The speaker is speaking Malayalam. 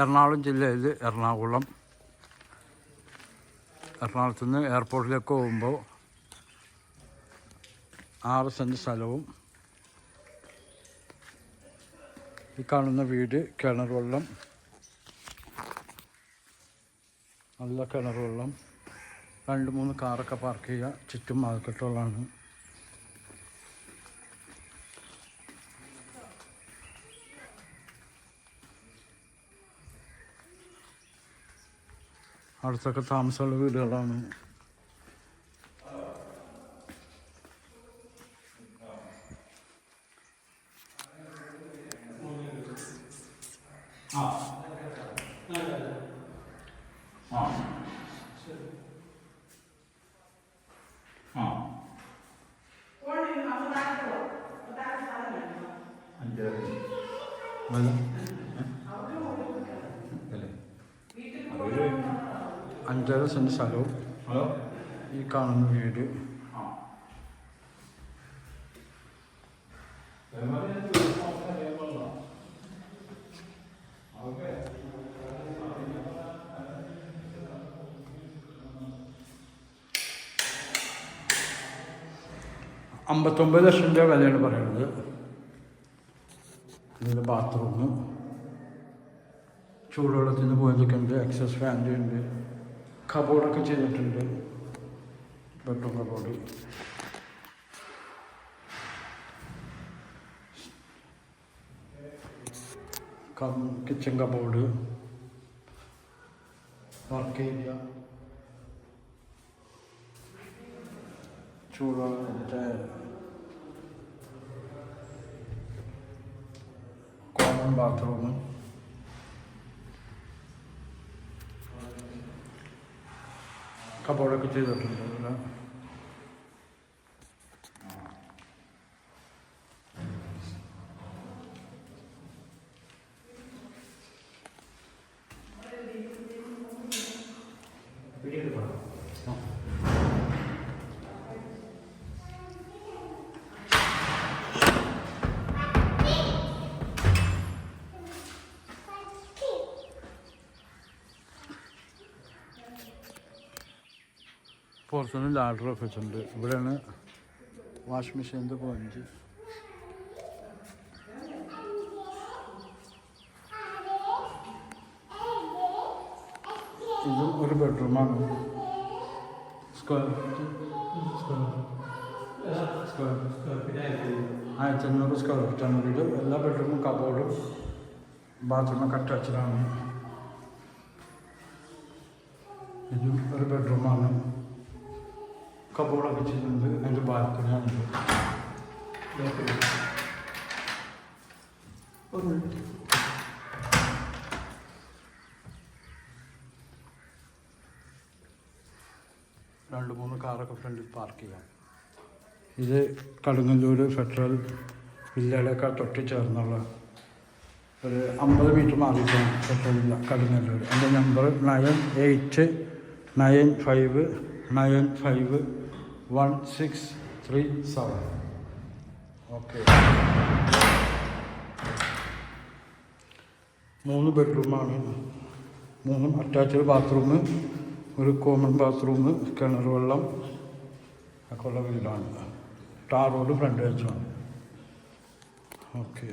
എറണാകുളം ജില്ലയിൽ എറണാകുളത്ത് നിന്ന് എയർപോർട്ടിലേക്ക് പോകുമ്പോൾ 6 സെൻറ്റ് സ്ഥലവും ഈ കാണുന്ന വീട് കിണർ വെള്ളം, നല്ല കിണർ വെള്ളം, 2-3 കാറൊക്കെ പാർക്ക് ചെയ്യുക, ചുറ്റും മാർക്കറ്റുകളാണ്. അടുത്തൊക്കെ താമസമുള്ള വീടുകളാണ്. അഞ്ചര സെൻറ്റ് സ്ഥലവും ഈ കാണുന്ന വീട്. $59 ലക്ഷം വിലയാണ് പറയുന്നത്. ഇതിൽ ബാത്റൂം, ചൂടുവെള്ളത്തിന് പോയതൊക്കെ ഉണ്ട്, എക്സസ് ഫാൻ്റെ ഉണ്ട്, കബോർഡൊക്കെ ചെയ്തിട്ടുണ്ട്, bedroom cupboard, kitchen cupboard, work area, ചൂടുവെള്ളത്തിൻ്റെ കോമൺ ബാത്റൂം, കബോർഡൊക്കെ ചെയ്തിട്ടുണ്ട്. പുറത്തുനിന്ന് ലാഡർ വെച്ചിട്ടുണ്ട്. ഇവിടെയാണ് വാഷ് മെഷീൻ്റെ പോയിന്റ്. ഇതും ഒരു ബെഡ്റൂമാണ്. സ്ക്വയർ 1500 സ്ക്വയർ ഫീറ്റാണ് വീട്. എല്ലാ ബെഡ്റൂമും കബോർഡും ബാത്റൂമൊക്കെ അറ്റാച്ച്ഡാണ്. ഇതും ഒരു ബെഡ്റൂമാണ്. കബോർഡൊക്കെ ചെയ്യുന്നുണ്ട്. അതിൻ്റെ ബാൽക്കണിയാണുണ്ട്. രണ്ട് മൂന്ന് കാറൊക്കെ ഫ്രണ്ടിൽ പാർക്ക് ചെയ്യാം. ഇത് കടുങ്ങല്ലൂർ ഫെഡറൽ വില്ലയിലൊക്കെ തൊട്ട് ചേർന്നുള്ള ഒരു 50 മീറ്റർ മാറിയിട്ടാണ് ഫെഡറൽ വില്ല കടുങ്ങല്ലൂർ. എൻ്റെ നമ്പർ 9895951637. ഓക്കെ. 3 ബെഡ്റൂമാണ്. 3 അറ്റാച്ച്ഡ് ബാത്റൂം, ഒരു കോമൺ ബാത്റൂം, കിണർ വെള്ളം ഒക്കെ ഉള്ള വീടാണ്. ടാർ റോഡ് ഫ്രണ്ട് വെച്ചാണ്. ഓക്കെ.